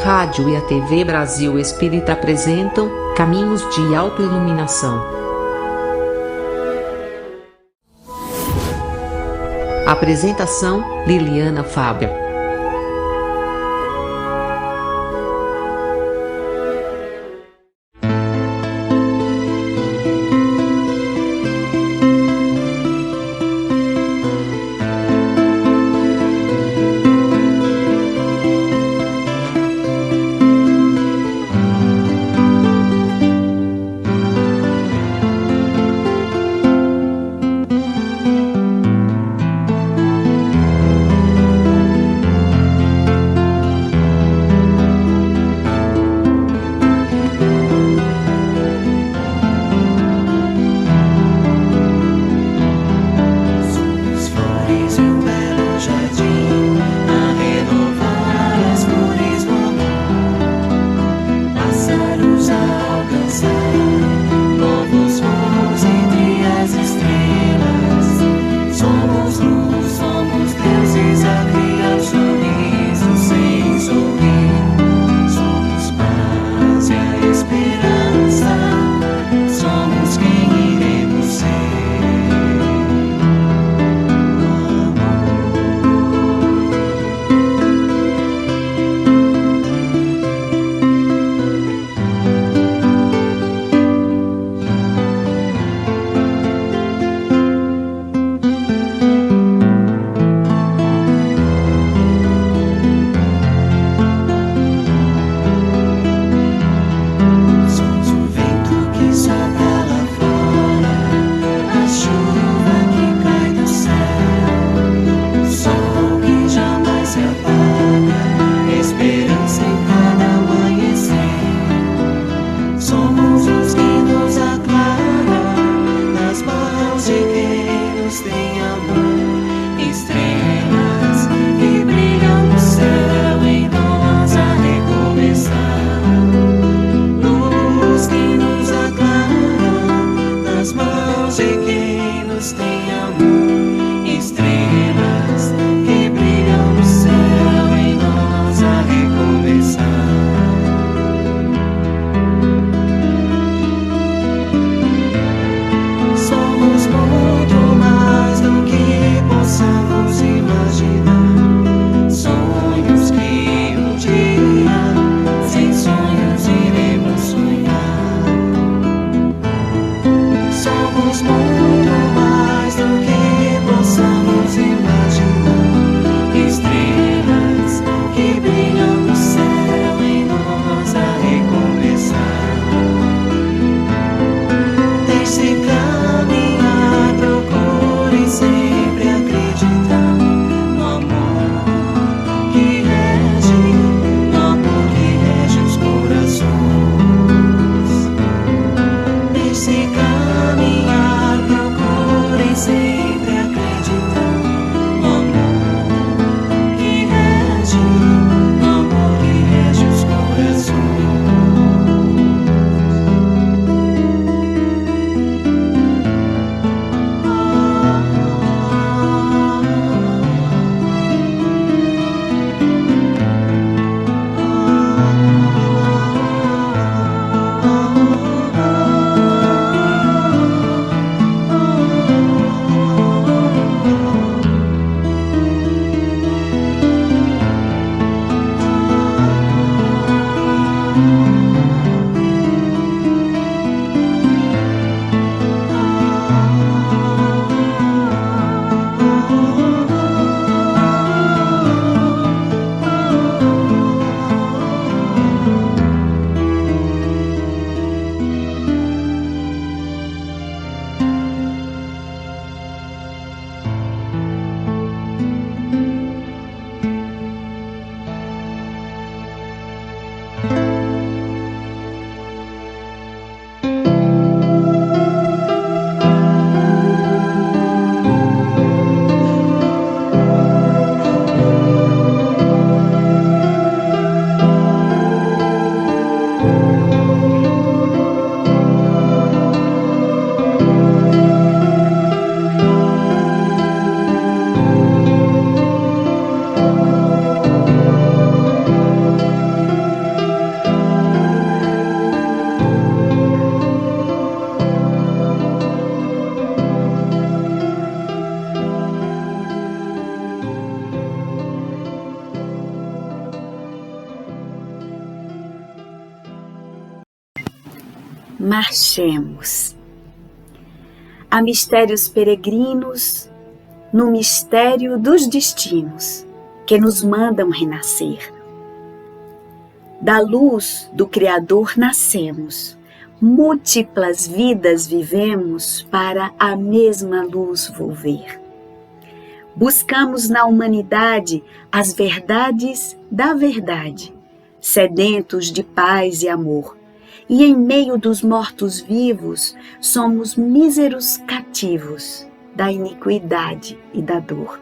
rádio e a TV Brasil Espírita apresentam Caminhos de Autoiluminação. Apresentação: Liliana Fábio. Chuva que cai do céu, sol que jamais se apaga. marchemos. Há mistérios peregrinos no mistério dos destinos que nos mandam renascer. Da luz do Criador nascemos, múltiplas vidas vivemos para a mesma luz volver. Buscamos na humanidade as verdades da verdade, sedentos de paz e amor, e em meio dos mortos-vivos somos míseros cativos da iniquidade e da dor.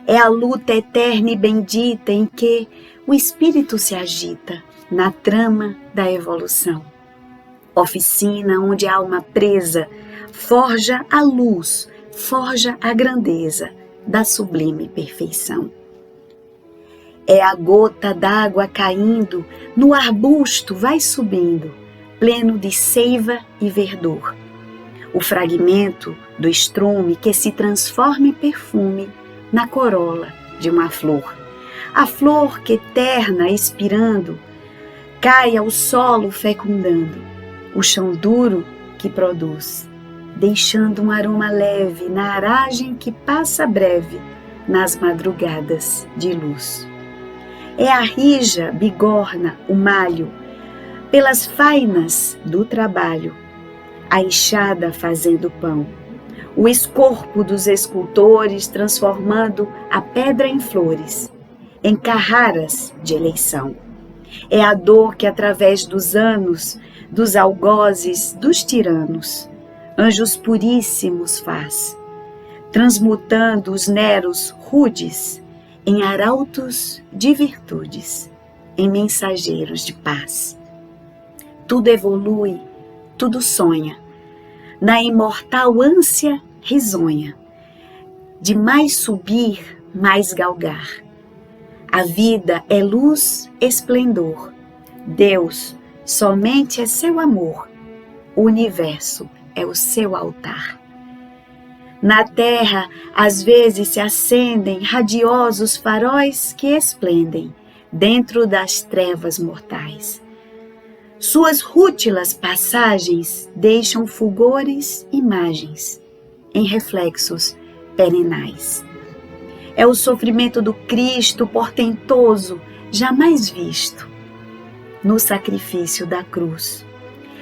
É a luta eterna e bendita em que o espírito se agita na trama da evolução. Oficina onde a alma presa forja a luz, forja a grandeza da sublime perfeição. É a gota d'água caindo, no arbusto vai subindo, pleno de seiva e verdor. O fragmento do estrume que se transforma em perfume na corola de uma flor. A flor que terna expirando, cai ao solo fecundando, o chão duro que produz, deixando um aroma leve na aragem que passa breve nas madrugadas de luz. É a rija bigorna o malho, pelas fainas do trabalho, a enxada fazendo pão, o escorpo dos escultores transformando a pedra em flores, em carraras de eleição. É a dor que através dos anos, dos algozes, dos tiranos, anjos puríssimos faz, transmutando os neros rudes em arautos de virtudes, em mensageiros de paz. Tudo evolui, tudo sonha, na imortal ânsia risonha, de mais subir, mais galgar. A vida é luz, esplendor, Deus somente é seu amor, o universo é o seu altar. Na terra, às vezes se acendem radiosos faróis que esplendem dentro das trevas mortais. Suas rútilas passagens deixam fulgores imagens em reflexos perenais. É o sofrimento do Cristo portentoso, jamais visto, no sacrifício da cruz,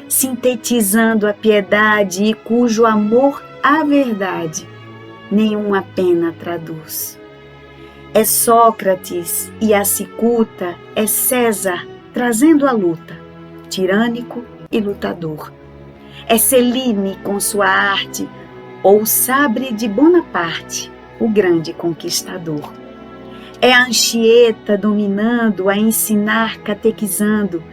sintetizando a piedade e cujo amor a verdade nenhuma pena traduz. É Sócrates e a cicuta, é César trazendo a luta, tirânico e lutador. É Celine com sua arte, ou o sabre de Bonaparte, o grande conquistador. É a Anchieta dominando, a ensinar, catequizando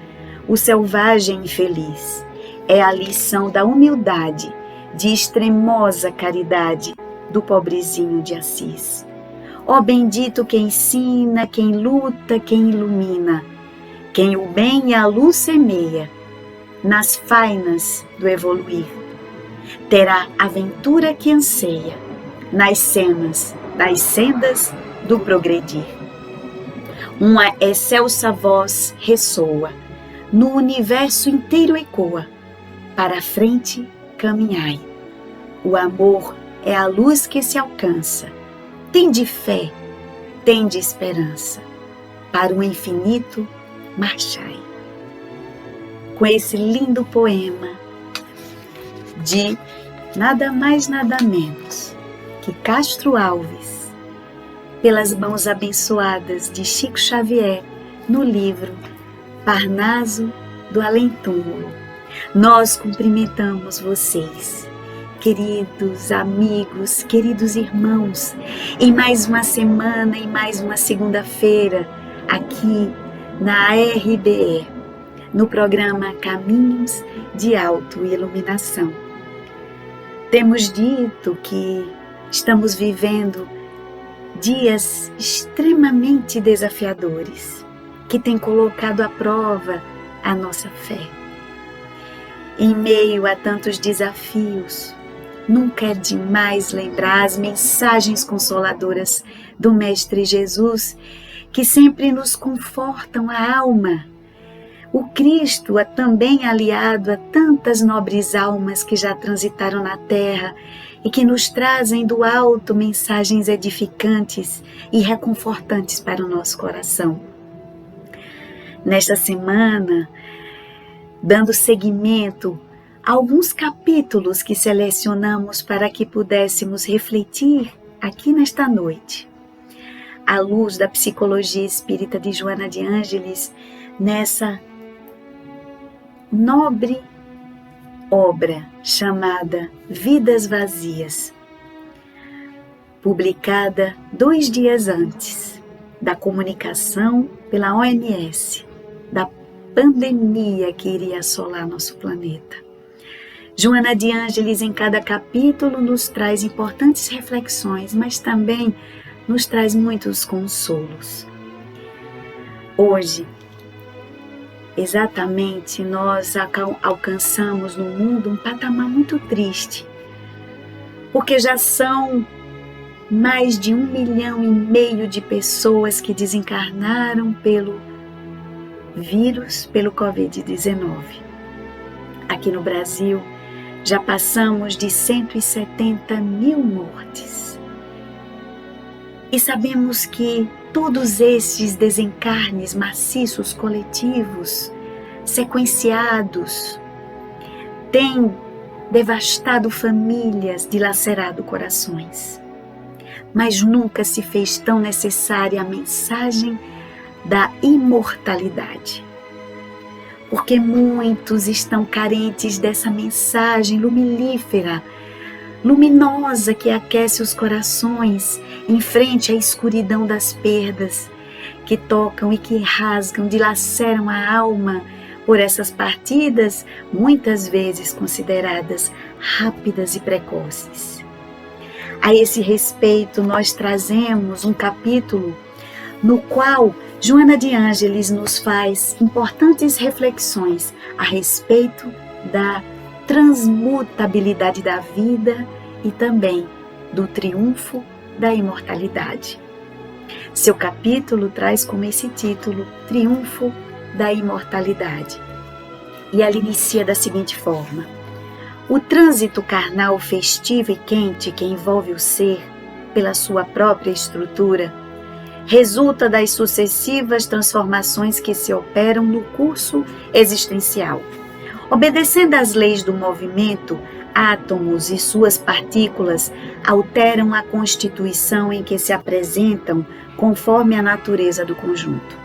o selvagem infeliz. É a lição da humildade, de extremosa caridade do pobrezinho de Assis. Ó bendito quem ensina, quem luta, quem ilumina, quem o bem e a luz semeia nas fainas do evoluir. Terá aventura que anseia nas cenas das sendas do progredir. Uma excelsa voz ressoa, no universo inteiro ecoa, para a frente caminhai. O amor é a luz que se alcança. Tende fé, tende esperança, para o infinito marchai. Com esse lindo poema de nada mais nada menos que Castro Alves, pelas mãos abençoadas de Chico Xavier, no livro Parnaso do Além-Túmulo, nós cumprimentamos vocês, queridos amigos, queridos irmãos, em mais uma semana, em mais uma segunda-feira, aqui na RBE, no programa Caminhos de Autoiluminação. Temos dito que estamos vivendo dias extremamente desafiadores, que têm colocado à prova a nossa fé. Em meio a tantos desafios, nunca é demais lembrar as mensagens consoladoras do Mestre Jesus, que sempre nos confortam a alma, O Cristo é também aliado a tantas nobres almas que já transitaram na terra e que nos trazem do alto mensagens edificantes e reconfortantes para o nosso coração. Nesta semana, dando seguimento a alguns capítulos que selecionamos para que pudéssemos refletir aqui nesta noite, à luz da psicologia espírita de Joana de Ângeles, nessa nobre obra chamada Vidas Vazias, publicada 2 dias antes da comunicação pela OMS da pandemia que iria assolar nosso planeta. Joana de Ângeles, em cada capítulo, nos traz importantes reflexões, mas também nos traz muitos consolos. Hoje, exatamente, nós alcançamos no mundo um patamar muito triste, porque já são mais de 1,5 milhão de pessoas que desencarnaram pelo vírus, pelo Covid-19. Aqui no Brasil, já passamos de 170 mil mortes. E sabemos que todos estes desencarnes maciços coletivos, sequenciados, têm devastado famílias, dilacerado corações. Mas nunca se fez tão necessária a mensagem da imortalidade. Porque muitos estão carentes dessa mensagem lumilífera, luminosa que aquece os corações em frente à escuridão das perdas, que tocam e que rasgam, dilaceram a alma por essas partidas, muitas vezes consideradas rápidas e precoces. A esse respeito, nós trazemos um capítulo no qual Joana de Ângeles nos faz importantes reflexões a respeito da transmutabilidade da vida e também do triunfo da imortalidade. Seu capítulo traz como esse título, Triunfo da Imortalidade. E ela inicia da seguinte forma: o trânsito carnal festivo e quente que envolve o ser, pela sua própria estrutura, resulta das sucessivas transformações que se operam no curso existencial. Obedecendo às leis do movimento, átomos e suas partículas alteram a constituição em que se apresentam conforme a natureza do conjunto.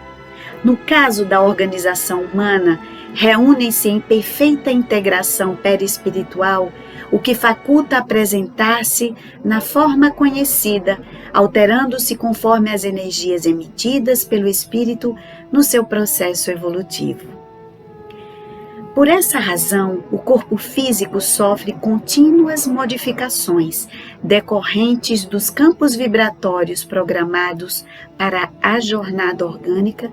No caso da organização humana, reúnem-se em perfeita integração perispiritual, o que faculta apresentar-se na forma conhecida, alterando-se conforme as energias emitidas pelo espírito no seu processo evolutivo. Por essa razão, o corpo físico sofre contínuas modificações decorrentes dos campos vibratórios programados para a jornada orgânica.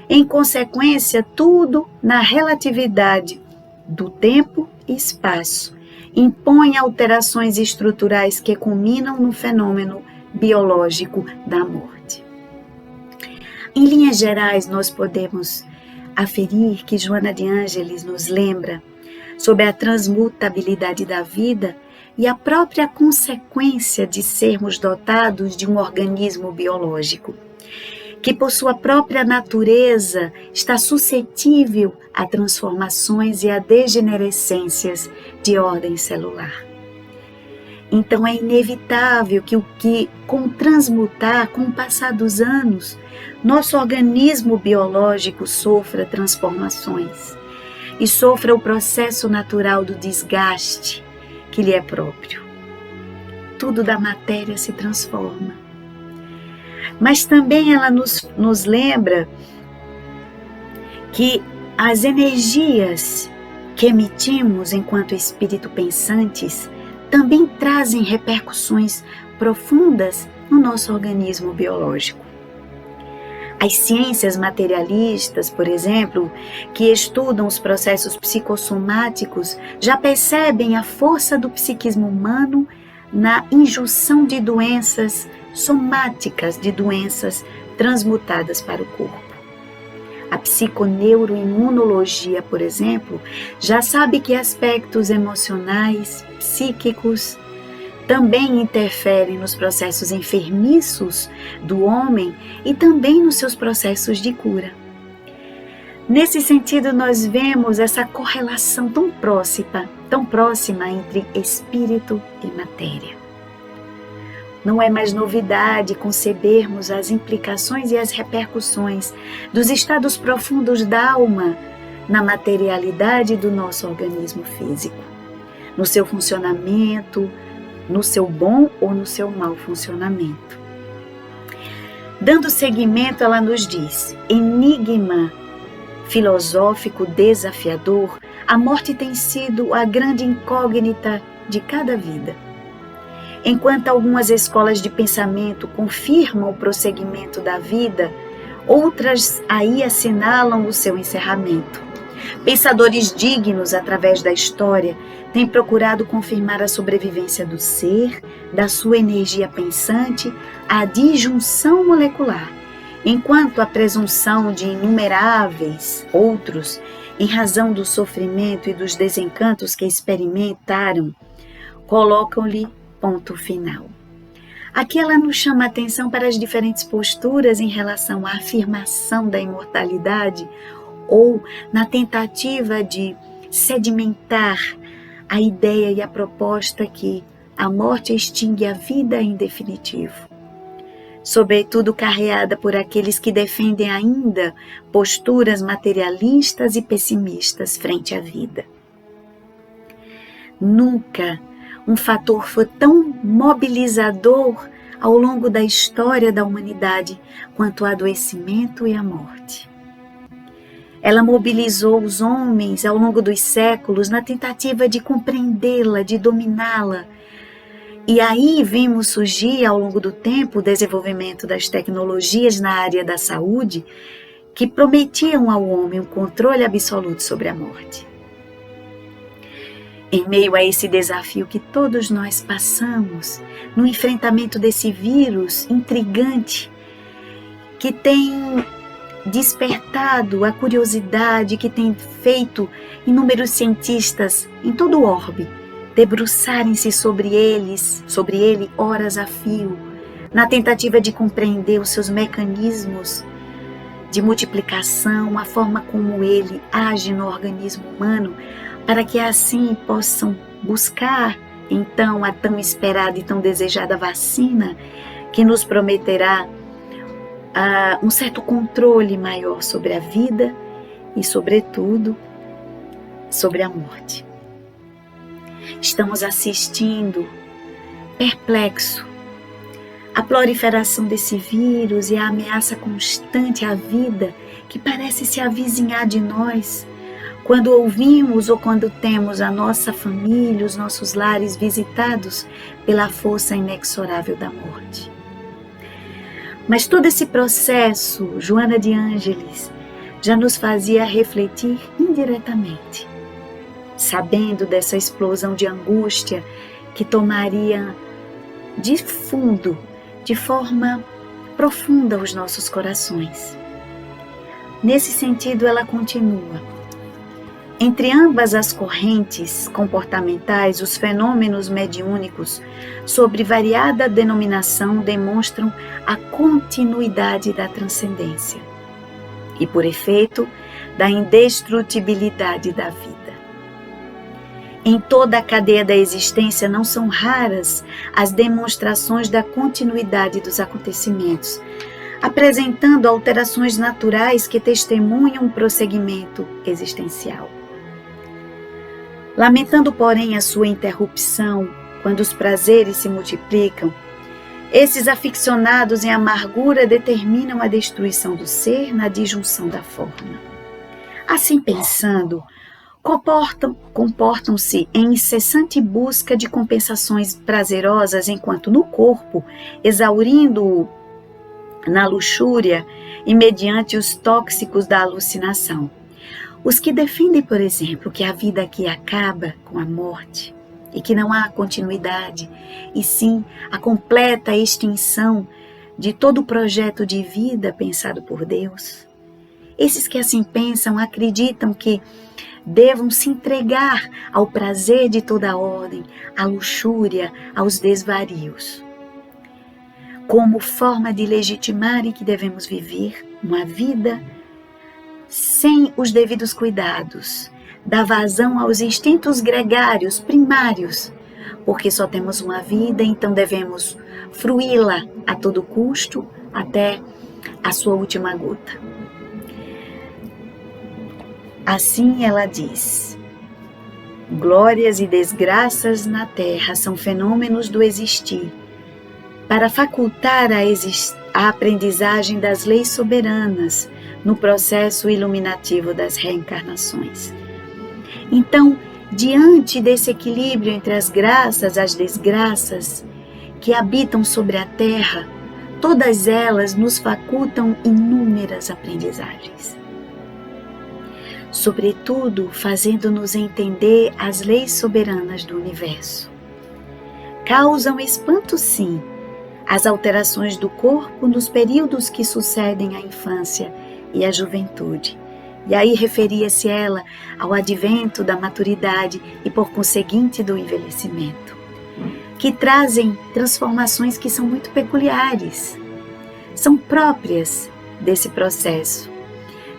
Em consequência, tudo na relatividade do tempo e espaço impõe alterações estruturais que culminam no fenômeno biológico da morte. Em linhas gerais, nós podemos aferir que Joana de Ângeles nos lembra sobre a transmutabilidade da vida e a própria consequência de sermos dotados de um organismo biológico, que por sua própria natureza está suscetível a transformações e a degenerescências de ordem celular. Então é inevitável que com transmutar, com o passar dos anos, nosso organismo biológico sofra transformações e sofra o processo natural do desgaste que lhe é próprio. Tudo da matéria se transforma. Mas também ela nos lembra que as energias que emitimos enquanto espírito pensantes também trazem repercussões profundas no nosso organismo biológico. As ciências materialistas, por exemplo, que estudam os processos psicossomáticos, já percebem a força do psiquismo humano na injunção de doenças somáticas, de doenças transmutadas para o corpo. A psiconeuroimunologia, por exemplo, já sabe que aspectos emocionais, psíquicos, também interferem nos processos enfermiços do homem e também nos seus processos de cura. Nesse sentido, nós vemos essa correlação tão próxima entre espírito e matéria. Não é mais novidade concebermos as implicações e as repercussões dos estados profundos da alma na materialidade do nosso organismo físico, no seu funcionamento, no seu bom ou no seu mau funcionamento. Dando seguimento, ela nos diz: enigma filosófico desafiador, a morte tem sido a grande incógnita de cada vida. Enquanto algumas escolas de pensamento confirmam o prosseguimento da vida, outras aí assinalam o seu encerramento. Pensadores dignos, através da história, têm procurado confirmar a sobrevivência do ser, da sua energia pensante, a disjunção molecular, enquanto a presunção de inumeráveis outros, em razão do sofrimento e dos desencantos que experimentaram, colocam-lhe ponto final. Aqui ela nos chama a atenção para as diferentes posturas em relação à afirmação da imortalidade ou na tentativa de sedimentar a ideia e a proposta que a morte extingue a vida em definitivo. Sobretudo carreada por aqueles que defendem ainda posturas materialistas e pessimistas frente à vida. Nunca um fator foi tão mobilizador ao longo da história da humanidade quanto o adoecimento e a morte. Ela mobilizou os homens ao longo dos séculos na tentativa de compreendê-la, de dominá-la. E aí vimos surgir ao longo do tempo o desenvolvimento das tecnologias na área da saúde que prometiam ao homem um controle absoluto sobre a morte. Em meio a esse desafio que todos nós passamos, no enfrentamento desse vírus intrigante que tem despertado a curiosidade, que tem feito inúmeros cientistas em todo o orbe debruçarem-se sobre ele horas a fio, na tentativa de compreender os seus mecanismos de multiplicação, a forma como ele age no organismo humano, para que assim possam buscar então a tão esperada e tão desejada vacina que nos prometerá um certo controle maior sobre a vida e, sobretudo, sobre a morte. Estamos assistindo, perplexo, a proliferação desse vírus e a ameaça constante à vida que parece se avizinhar de nós quando ouvimos ou quando temos a nossa família, os nossos lares visitados pela força inexorável da morte. Mas todo esse processo, Joana de Ângeles, já nos fazia refletir indiretamente, sabendo dessa explosão de angústia que tomaria de fundo, de forma profunda, os nossos corações. Nesse sentido, ela continua: entre ambas as correntes comportamentais, os fenômenos mediúnicos, sobre variada denominação, demonstram a continuidade da transcendência e, por efeito, da indestrutibilidade da vida. Em toda a cadeia da existência não são raras as demonstrações da continuidade dos acontecimentos, apresentando alterações naturais que testemunham um prosseguimento existencial. Lamentando, porém, a sua interrupção, quando os prazeres se multiplicam, esses aficionados em amargura determinam a destruição do ser na disjunção da forma. Assim pensando, comportam-se em incessante busca de compensações prazerosas, enquanto no corpo, exaurindo-o na luxúria e mediante os tóxicos da alucinação. Os que defendem, por exemplo, que a vida aqui acaba com a morte e que não há continuidade, e sim a completa extinção de todo o projeto de vida pensado por Deus, Esses que assim pensam acreditam que devam se entregar ao prazer de toda ordem, à luxúria, aos desvarios, como forma de legitimarem que devemos viver uma vida sem os devidos cuidados, dar vazão aos instintos gregários primários, porque só temos uma vida, então devemos fruí-la a todo custo até a sua última gota. Assim ela diz: glórias e desgraças na terra são fenômenos do existir, para facultar a aprendizagem das leis soberanas no processo iluminativo das reencarnações. Então, diante desse equilíbrio entre as graças e as desgraças que habitam sobre a terra, todas elas nos facultam inúmeras aprendizagens. Sobretudo, fazendo-nos entender as leis soberanas do universo. Causam espanto, sim, as alterações do corpo nos períodos que sucedem à infância e à juventude. E aí referia-se ela ao advento da maturidade e, por conseguinte, do envelhecimento, que trazem transformações que são muito peculiares, são próprias desse processo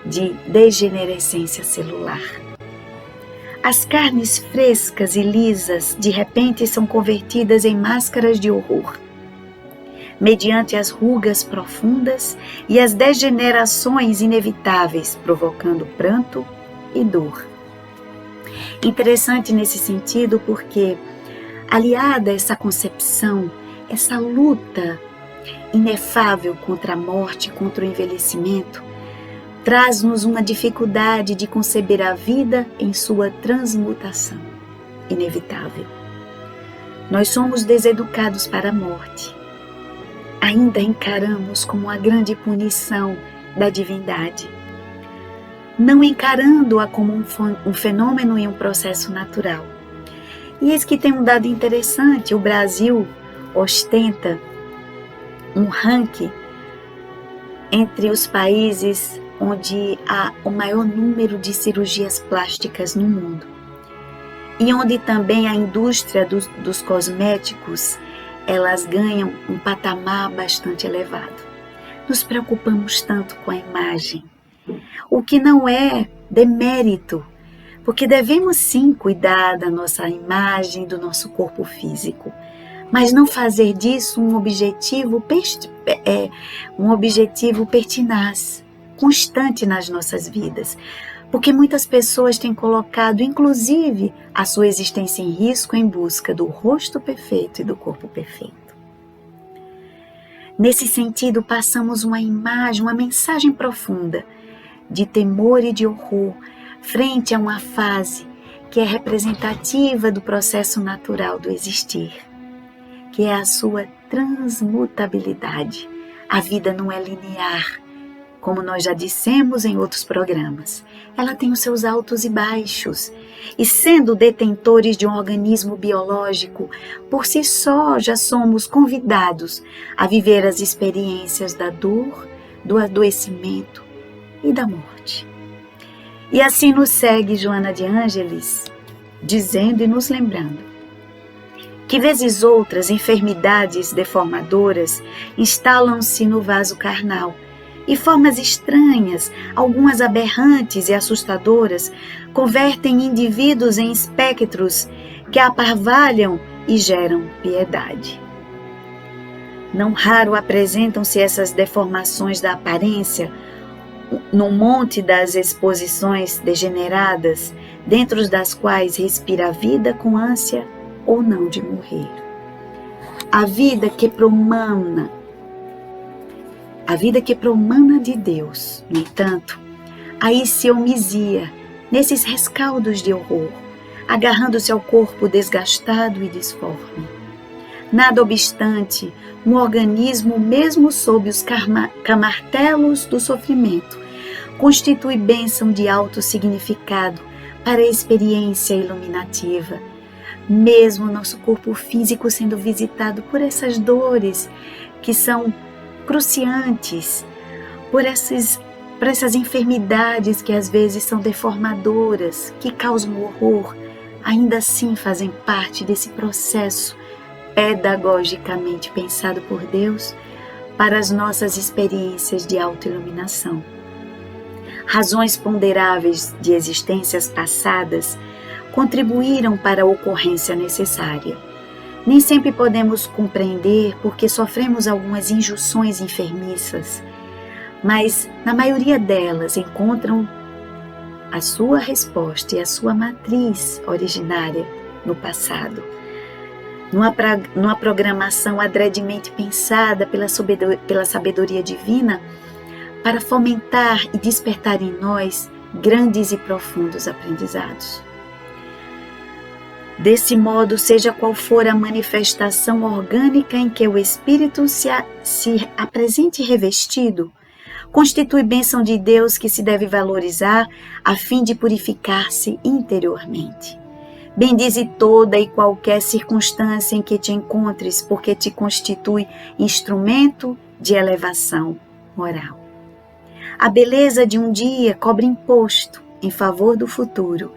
de degenerescência celular. As carnes frescas e lisas de repente são convertidas em máscaras de horror, mediante as rugas profundas e as degenerações inevitáveis, provocando pranto e dor. Interessante nesse sentido porque, aliada a essa concepção, essa luta inefável contra a morte, contra o envelhecimento, traz-nos uma dificuldade de conceber a vida em sua transmutação inevitável. Nós somos deseducados para a morte. Ainda encaramos como a grande punição da divindade, não encarando-a como um fenômeno e um processo natural. E eis que tem um dado interessante: o Brasil ostenta um ranking entre os países onde há o maior número de cirurgias plásticas no mundo, e onde também a indústria dos cosméticos, elas ganham um patamar bastante elevado. Nos preocupamos tanto com a imagem, o que não é demérito, porque devemos sim cuidar da nossa imagem, do nosso corpo físico, mas não fazer disso um objetivo pertinaz, constante nas nossas vidas, porque muitas pessoas têm colocado, inclusive, a sua existência em risco em busca do rosto perfeito e do corpo perfeito. Nesse sentido, passamos uma imagem, uma mensagem profunda de temor e de horror frente a uma fase que é representativa do processo natural do existir, que é a sua transmutabilidade. A vida não é linear, como nós já dissemos em outros programas. Ela tem os seus altos e baixos, e sendo detentores de um organismo biológico, por si só já somos convidados a viver as experiências da dor, do adoecimento e da morte. E assim nos segue Joana de Ângeles, dizendo e nos lembrando que vezes outras enfermidades deformadoras instalam-se no vaso carnal, e formas estranhas, algumas aberrantes e assustadoras, convertem indivíduos em espectros que aparvalham e geram piedade. Não raro apresentam-se essas deformações da aparência no monte das exposições degeneradas, dentro das quais respira a vida com ânsia ou não de morrer. A vida que promana de Deus, no entanto, aí se omisia nesses rescaldos de horror, agarrando-se ao corpo desgastado e disforme. Nada obstante, um organismo, mesmo sob os camartelos do sofrimento, constitui bênção de alto significado para a experiência iluminativa. Mesmo nosso corpo físico sendo visitado por essas dores que são cruciantes, por esses por essas enfermidades que às vezes são deformadoras, que causam horror, ainda assim fazem parte desse processo pedagogicamente pensado por Deus para as nossas experiências de autoiluminação. Razões ponderáveis de existências passadas contribuíram para a ocorrência necessária. Nem sempre podemos compreender porque sofremos algumas injunções enfermiças, mas na maioria delas encontram a sua resposta e a sua matriz originária no passado. Numa programação adredemente pensada pela sabedoria divina para fomentar e despertar em nós grandes e profundos aprendizados. Desse modo, seja qual for a manifestação orgânica em que o Espírito se apresente revestido, constitui bênção de Deus que se deve valorizar a fim de purificar-se interiormente. Bendize toda e qualquer circunstância em que te encontres, porque te constitui instrumento de elevação moral. A beleza de um dia cobre imposto em favor do futuro,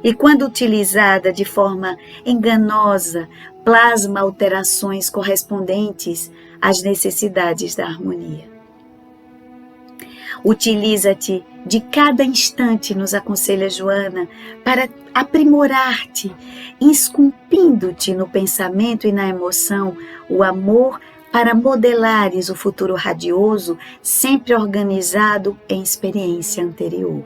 e quando utilizada de forma enganosa, plasma alterações correspondentes às necessidades da harmonia. Utiliza-te de cada instante, nos aconselha Joana, para aprimorar-te, esculpindo-te no pensamento e na emoção o amor para modelares o futuro radioso, sempre organizado em experiência anterior.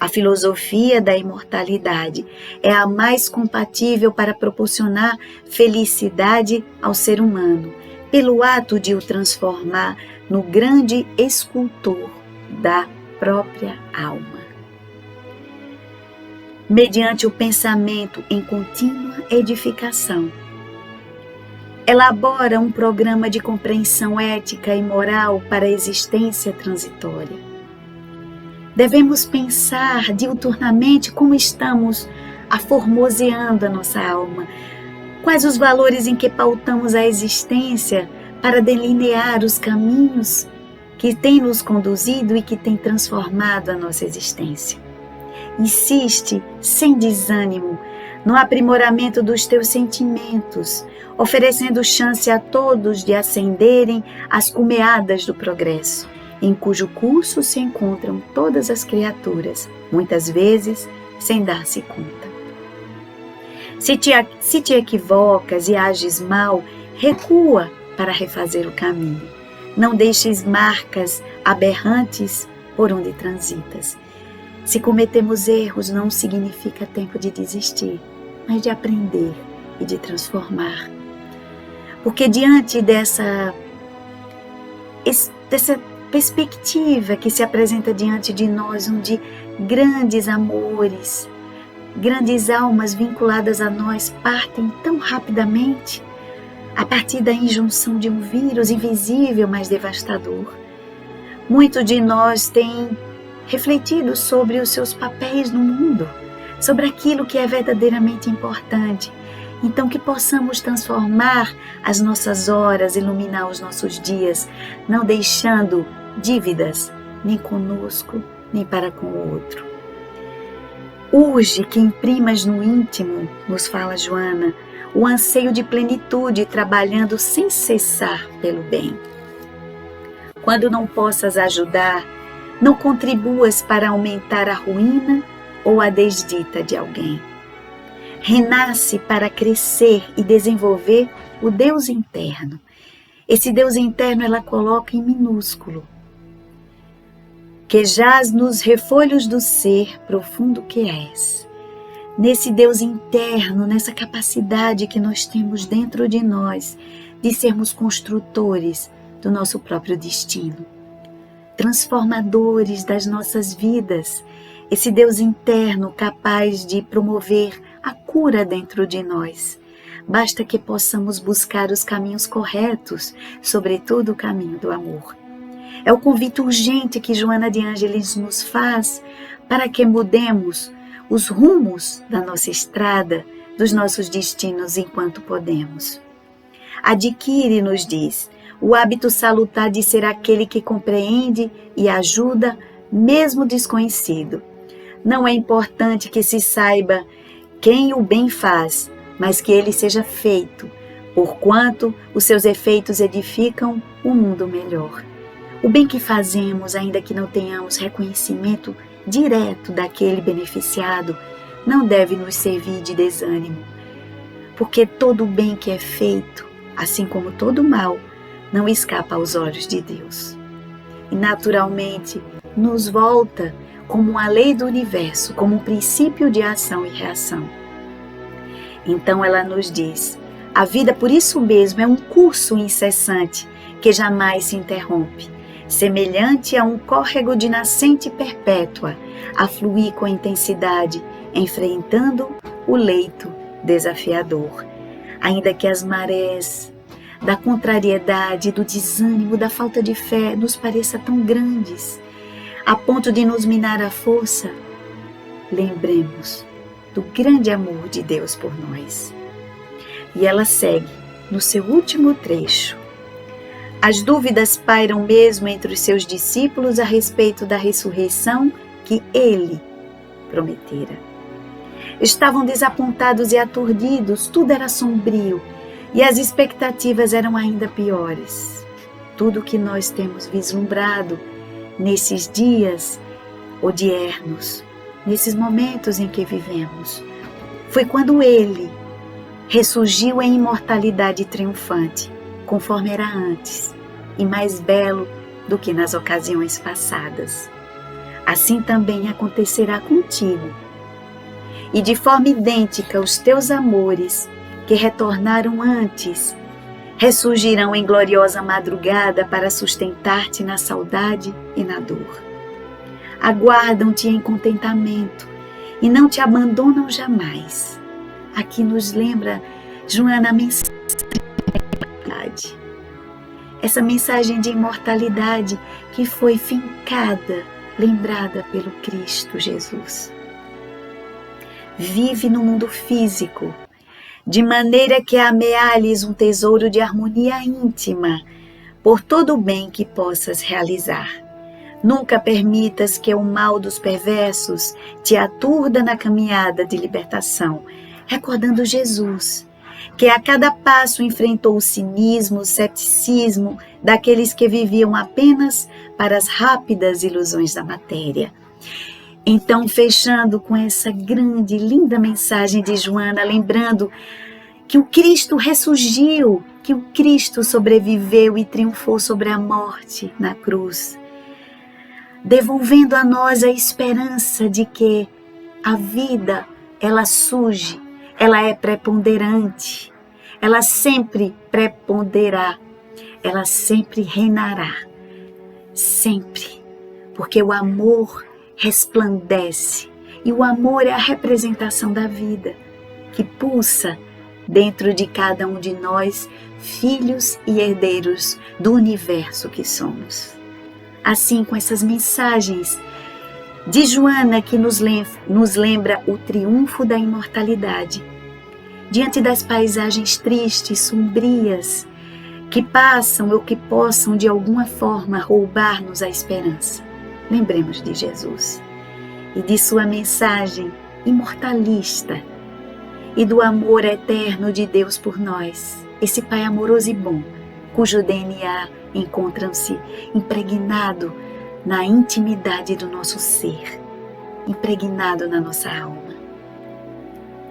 A filosofia da imortalidade é a mais compatível para proporcionar felicidade ao ser humano, pelo ato de o transformar no grande escultor da própria alma. Mediante o pensamento em contínua edificação, elabora um programa de compreensão ética e moral para a existência transitória. Devemos pensar diuturnamente como estamos aformoseando a nossa alma, quais os valores em que pautamos a existência para delinear os caminhos que têm nos conduzido e que têm transformado a nossa existência. Insiste, sem desânimo, no aprimoramento dos teus sentimentos, oferecendo chance a todos de ascenderem às cumeadas do progresso, em cujo curso se encontram todas as criaturas, muitas vezes sem dar-se conta. Se te equivocas e ages mal, recua para refazer o caminho. Não deixes marcas aberrantes por onde transitas. Se cometemos erros, não significa tempo de desistir, mas de aprender e de transformar. Porque diante dessa perspectiva que se apresenta diante de nós, onde grandes amores, grandes almas vinculadas a nós partem tão rapidamente, a partir da injunção de um vírus invisível, mas devastador. Muitos de nós têm refletido sobre os seus papéis no mundo, sobre aquilo que é verdadeiramente importante. Então, que possamos transformar as nossas horas, iluminar os nossos dias, não deixando dívidas, nem conosco, nem para com o outro. Urge que imprimas no íntimo, nos fala Joana, o anseio de plenitude, trabalhando sem cessar pelo bem. Quando não possas ajudar, não contribuas para aumentar a ruína ou a desdita de alguém. Renasce para crescer e desenvolver o Deus interno. Esse Deus interno ela coloca em minúsculo, que jaz nos refolhos do ser profundo que és. Nesse Deus interno, nessa capacidade que nós temos dentro de nós de sermos construtores do nosso próprio destino, transformadores das nossas vidas, esse Deus interno capaz de promover a cura dentro de nós. Basta que possamos buscar os caminhos corretos, sobretudo o caminho do amor. É o convite urgente que Joana de Ângeles nos faz para que mudemos os rumos da nossa estrada, dos nossos destinos enquanto podemos. Adquire, nos diz, o hábito salutar de ser aquele que compreende e ajuda, mesmo desconhecido. Não é importante que se saiba quem o bem faz, mas que ele seja feito, porquanto os seus efeitos edificam um mundo melhor. O bem que fazemos, ainda que não tenhamos reconhecimento direto daquele beneficiado, não deve nos servir de desânimo, porque todo o bem que é feito, assim como todo o mal, não escapa aos olhos de Deus. E naturalmente nos volta como uma lei do universo, como um princípio de ação e reação. Então ela nos diz: a vida por isso mesmo é um curso incessante que jamais se interrompe, semelhante a um córrego de nascente perpétua, a fluir com intensidade, enfrentando o leito desafiador. Ainda que as marés da contrariedade, do desânimo, da falta de fé nos pareçam tão grandes, a ponto de nos minar a força, lembremos do grande amor de Deus por nós. E ela segue no seu último trecho. As dúvidas pairam mesmo entre os seus discípulos a respeito da ressurreição que ele prometera. Estavam desapontados e aturdidos, tudo era sombrio e as expectativas eram ainda piores. Tudo o que nós temos vislumbrado nesses dias odiernos, nesses momentos em que vivemos, foi quando ele ressurgiu em imortalidade triunfante, conforme era antes, e mais belo do que nas ocasiões passadas. Assim também acontecerá contigo. E de forma idêntica os teus amores, que retornaram antes, ressurgirão em gloriosa madrugada para sustentar-te na saudade e na dor. Aguardam-te em contentamento e não te abandonam jamais. Aqui nos lembra Joana a mensagem de imortalidade. Essa mensagem de imortalidade que foi fincada, lembrada pelo Cristo Jesus. Vive no mundo físico, de maneira que amealhes um tesouro de harmonia íntima por todo o bem que possas realizar. Nunca permitas que o mal dos perversos te aturda na caminhada de libertação, recordando Jesus, que a cada passo enfrentou o cinismo, o ceticismo daqueles que viviam apenas para as rápidas ilusões da matéria. Então, fechando com essa grande, linda mensagem de Joana, lembrando que o Cristo ressurgiu, que o Cristo sobreviveu e triunfou sobre a morte na cruz, devolvendo a nós a esperança de que a vida, ela surge, ela é preponderante, ela sempre preponderará, ela sempre reinará, sempre, porque o amor resplandece e o amor é a representação da vida que pulsa dentro de cada um de nós, filhos e herdeiros do universo que somos. Assim, com essas mensagens de Joana que nos lembra o triunfo da imortalidade, diante das paisagens tristes, sombrias, que passam ou que possam de alguma forma roubar-nos a esperança, lembremos de Jesus e de sua mensagem imortalista e do amor eterno de Deus por nós, esse Pai amoroso e bom, cujo DNA encontra-se impregnado na intimidade do nosso ser, impregnado na nossa alma.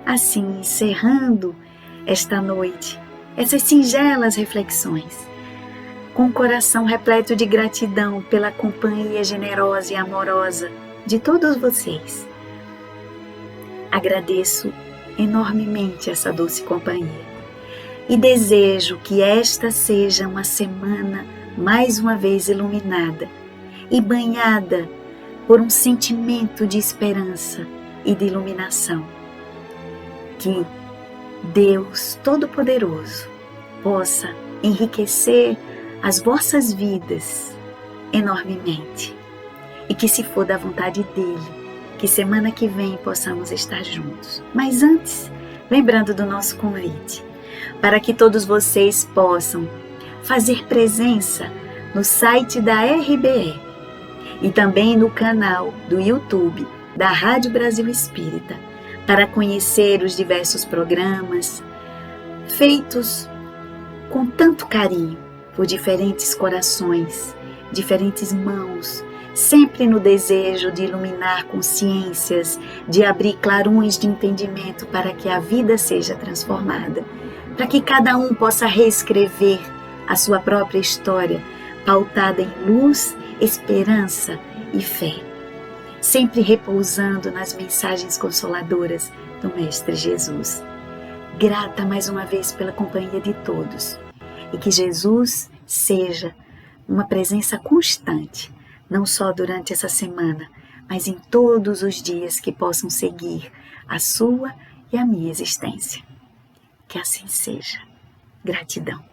Assim, encerrando esta noite, essas singelas reflexões, com o coração repleto de gratidão pela companhia generosa e amorosa de todos vocês. Agradeço enormemente essa doce companhia e desejo que esta seja uma semana mais uma vez iluminada e banhada por um sentimento de esperança e de iluminação. Que Deus Todo-Poderoso possa enriquecer as vossas vidas enormemente e que, se for da vontade dele, que semana que vem possamos estar juntos. Mas antes, lembrando do nosso convite, para que todos vocês possam fazer presença no site da RBE e também no canal do YouTube da Rádio Brasil Espírita, para conhecer os diversos programas feitos com tanto carinho por diferentes corações, diferentes mãos, sempre no desejo de iluminar consciências, de abrir clarões de entendimento para que a vida seja transformada, para que cada um possa reescrever a sua própria história, pautada em luz, esperança e fé, sempre repousando nas mensagens consoladoras do Mestre Jesus. Grata mais uma vez pela companhia de todos, e que Jesus seja uma presença constante, não só durante essa semana, mas em todos os dias que possam seguir a sua e a minha existência. Que assim seja. Gratidão.